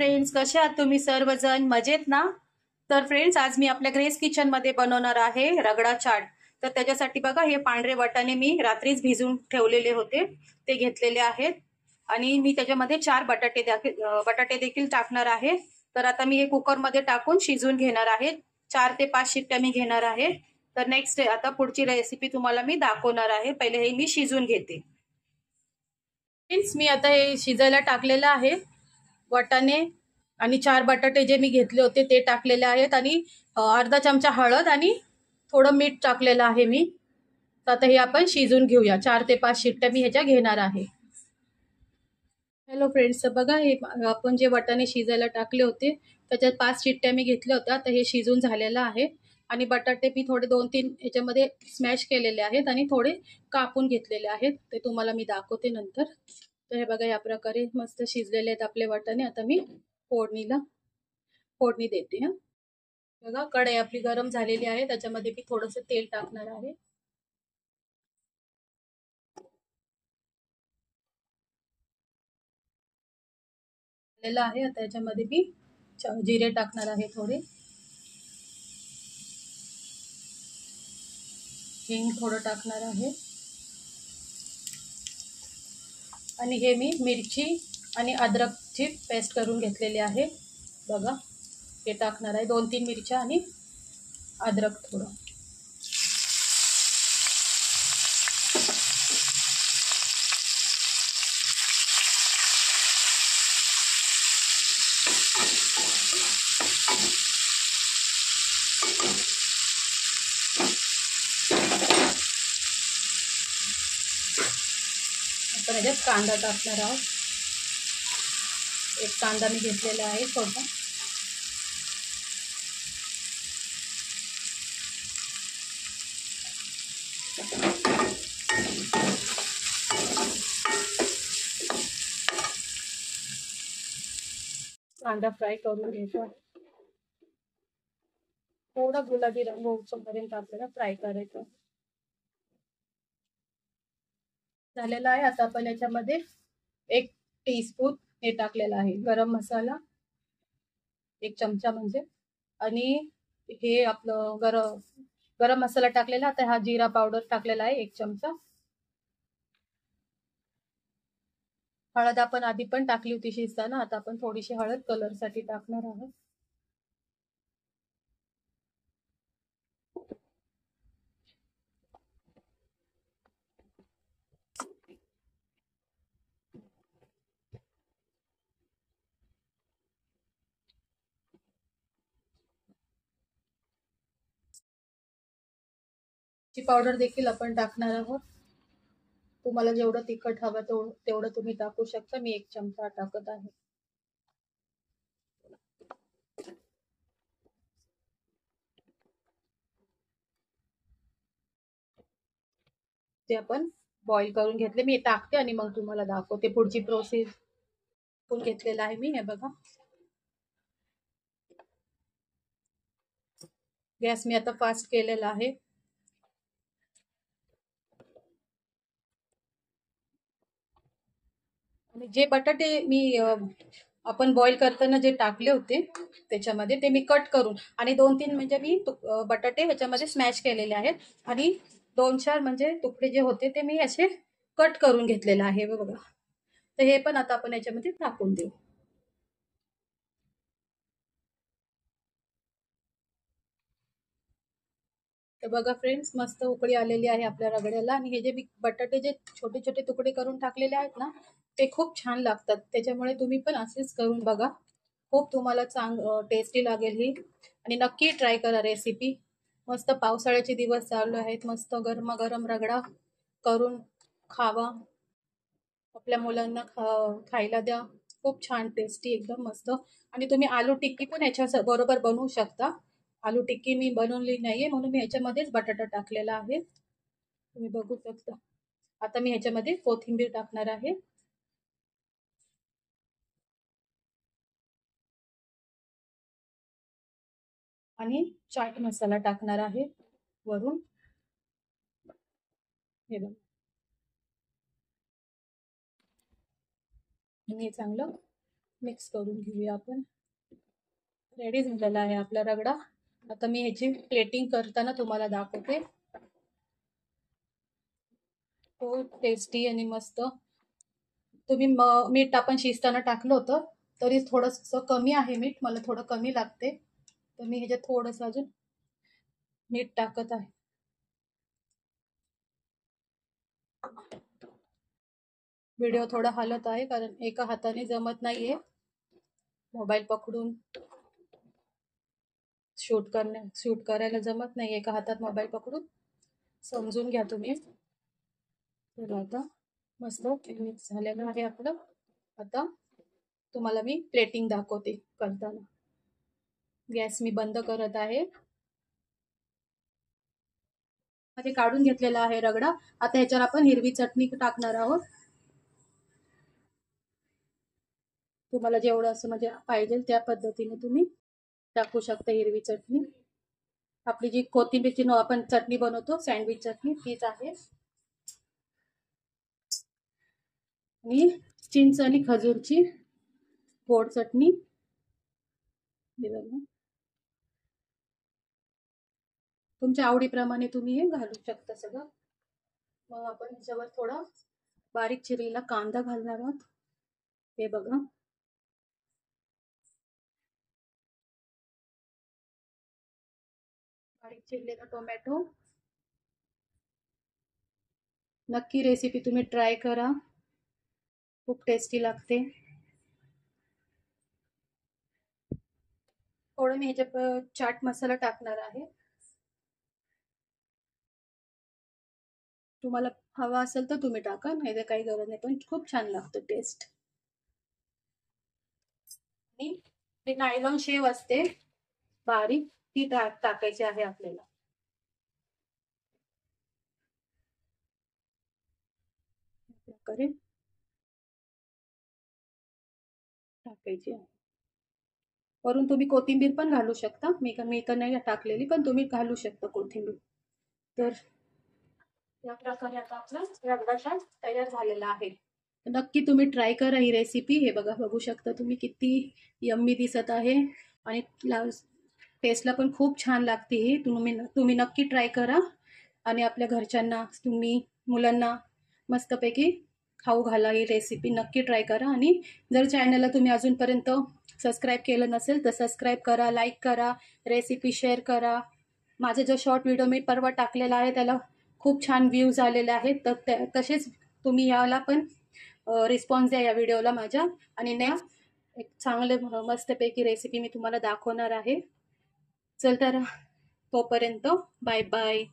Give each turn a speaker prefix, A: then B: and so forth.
A: Friends, कसे आहात तुम्ही सर्वजण? मजेत ना? तर फ्रेंड्स, आज मी आपल्या ग्रेस किचन मध्ये बनवणार आहे रगडा चाट. तर त्याच्यासाठी बघा, हे पांढरे वाटाणे मी रात्रीच भिजून ठेवलेले होते, ते घेतलेले आहेत. आणि मी त्याच्यामध्ये 4 बटाटे देखील टाकणार आहे. तर आता मी हे कुकरमध्ये टाकून शिजवून घेणार आहे. 4 ते 5 शिट्ट्या मी घेणार आहे. तर नेक्स्ट आता पुढची रेसिपी तुम्हाला मी दाखवणार आहे. पहिले हे मी शिजवून घेते. फ्रेंड्स, मी आता हे शिजायला टाकलेलं आहे. वाटाणे आणि 4 बटाटे जे मी घेतले होते ते टाकलेले आहेत आणि अर्धा चमचा हळद आणि थोडं मीठ टाकलेलं आहे मी. तर आता हे आपण शिजून घेऊया. 4 ते 5 शिट्ट्या मी ह्याच्या घेणार आहे. हॅलो फ्रेंड्स, तर बघा, हे आपण जे वाटाणे शिजायला टाकले होते त्याच्यात 5 शिट्ट्या मी घेतल्या होत्या. तर हे शिजून झालेलं आहे. आणि बटाटे मी थोडे 2-3 ह्याच्यामध्ये स्मॅश केलेले आहेत आणि थोडे कापून घेतलेले आहेत. ते तुम्हाला मी दाखवते नंतर. तर हे बघा, या प्रकारे मस्त शिजलेले आहेत आपले वाटाणे. आता मी फोडणी देते. बघा, कढई आपली गरम झालेली आहे. त्याच्यामध्ये मी थोडंसं तेल टाकणार आहे. आहे आता याच्यामध्ये मी जिरे टाकणार आहे, थोडे हिंग थोडं टाकणार आहे. आणि हे मी मिरची आणि अद्रकची पेस्ट करून घेतलेली आहे. बघा, हे टाकणार आहे. 2-3 मिरच्या आणि अद्रक थोडं. आपण याच्यात कांदा टाकणार आहोत. एक कांदा मी घेतलेला आहे छोटा. कांदा फ्राय करून घ्यायचा. थोडा गुलाबी रंग होईपर्यंत आपल्याला फ्राय करायचं. झालेला आहे. आता आपण याच्यामध्ये 1 टीस्पून हे टाकलेला आहे गरम मसाला, 1 चमचा म्हणजे. आणि हे आपलं गरम मसाला टाकलेला. आता हा जिरा पावडर टाकलेला आहे 1 चमचा. हळद आपण आधी पण टाकली होती शिजताना. आता आपण थोडीशी हळद कलरसाठी टाकणार आहोत. ची पावडर देखील आपण टाकणार आहोत. तुम्हाला जेवढं तिखट हवं तेवढं तुम्ही टाकू शकता. मी 1 चमचा टाकत आहे. ते आपण बॉईल करून घेतले. मी टाकते आणि मग तुम्हाला दाखवते पुढची प्रोसेस. पण घेतलेला आहे मी. हे बघा, गॅस मी आता फास्ट केलेला आहे. आणि जे बटाटे मी आपण बॉईल करताना जे टाकले होते त्याच्यामध्ये, ते मी कट करून आणि 2-3 म्हणजे मी बटाटे ह्याच्यामध्ये स्मॅश केलेले आहेत. आणि 2-4 म्हणजे तुकडे जे होते ते मी असे कट करून घेतलेले आहे. बघा, तर हे पण आता आपण याच्यामध्ये टाकून देऊ. तर बघा फ्रेंड्स, मस्त उकळी आलेली आहे आपल्या रगड्याला. आणि हे जे बटाटे जे छोटे छोटे तुकडे करून टाकलेले आहेत ना, ते खूप छान लागतात. त्याच्यामुळे तुम्ही पण असेच करून बघा. खूप तुम्हाला टेस्टी लागेल ही. आणि नक्की ट्राय करा रेसिपी. मस्त पावसाळ्याचे दिवस चालू आहेत. मस्त गरमागरम रगडा करून खावा. आपल्या मुलांना खायला द्या. खूप छान टेस्टी, एकदम मस्त. आणि तुम्ही आलू टिक्की पण याच्या बरोबर बनवू शकता. आलू टिक्की मी बनवली नाहीये म्हणून मी ह्याच्यामध्येच बटाटा टाकलेला आहे. तुम्ही बघू शकता. आता मी ह्याच्यामध्ये कोथिंबीर टाकणार आहे. आणि चाट मसाला टाकणार आहे वरून. हे बघा, आणि चांगलं मिक्स करून घेऊया आपण. रेडी झालेला आहे आपला रगडा. आता मी ह्याची प्लेटिंग करताना तुम्हाला दाखवते. खूप टेस्टी आणि मस्त. तुम्ही मीठ आपण शिजताना टाकलं होतं तरी थोडंसं कमी आहे मीठ, मला थोडं कमी लागते, तर मी ह्याच्यात थोडंसं अजून मीठ टाकत आहे. व्हिडिओ थोडा हलत आहे कारण एका हाताने जमत नाहीये मोबाईल पकडून शूट करायला जमत नाही एका हातात मोबाईल पकडून, समजून घ्या तुम्ही. तर आता मस्त मिक्स झालेलं आहे आपलं. आता तुम्हाला मी प्लेटिंग दाखवते करताना. गॅस मी बंद करत आहे. मध्ये काढून घेतलेला आहे रगडा. आता ह्याच्यावर आपण हिरवी चटणी टाकणार आहोत. तुम्हाला जेवढं असं म्हणजे पाहिजे त्या पद्धतीने तुम्ही टाकू शकता हिरवी चटणी. आपली जी कोथिंबीरची आपण चटणी बनवतो सँडविच चटणी तीच आहे. आणि चिंच आणि खजूरची गोड चटणी. तुमच्या आवडीप्रमाणे तुम्ही हे घालू शकता सगळं. मग आपण ह्याच्यावर थोडा बारीक चिरीला कांदा घालणार आहोत. हे बघा, बारीक चिरलेला टोमॅटो. नक्की रेसिपी तुम्ही ट्राय करा, खूप टेस्टी लागते. थोडं मी ह्याच्यात चाट मसाला टाकणार आहे. तुम्हाला हवा असेल तर तुम्ही टाका, नाही तर काही गरज नाही, पण खूप छान लागतं टेस्ट. आणि नायलॉन शेव असते बारीक, ती टाकायची आहे आपल्याला. टाकायची आहे. वरून तुम्ही कोथिंबीर पण घालू शकता. मी तर नाही टाकलेली, पण तुम्ही घालू शकता कोथिंबीर. तर या प्रकारे आता आपला रगडा चाट तयार झालेला आहे. नक्की तुम्ही ट्राय करा ही रेसिपी. हे बघा, बघू शकता तुम्ही किती यम्मी दिसत आहे आणि टेस्टला पण खूप छान लागते ही. तुम्ही नक्की ट्राय करा आणि आपल्या घरच्यांना, तुम्ही मुलांना मस्तपैकी खाऊ घाला. ही रेसिपी नक्की ट्राय करा. आणि जर चॅनलला तुम्ही अजूनपर्यंत सबस्क्राईब केलं नसेल तर सबस्क्राईब करा, लाईक करा, रेसिपी शेअर करा. माझा जो शॉर्ट व्हिडिओ मी परवा टाकलेला आहे त्याला खूप छान व्ह्यूज आलेले आहेत, तर तसेच तुम्ही याला पण रिस्पॉन्स द्या या व्हिडिओला माझ्या. आणि नेक्स्ट एक चांगले मस्तपैकी रेसिपी मी तुम्हाला दाखवणार आहे. चल तर तोपर्यंत बाय बाय.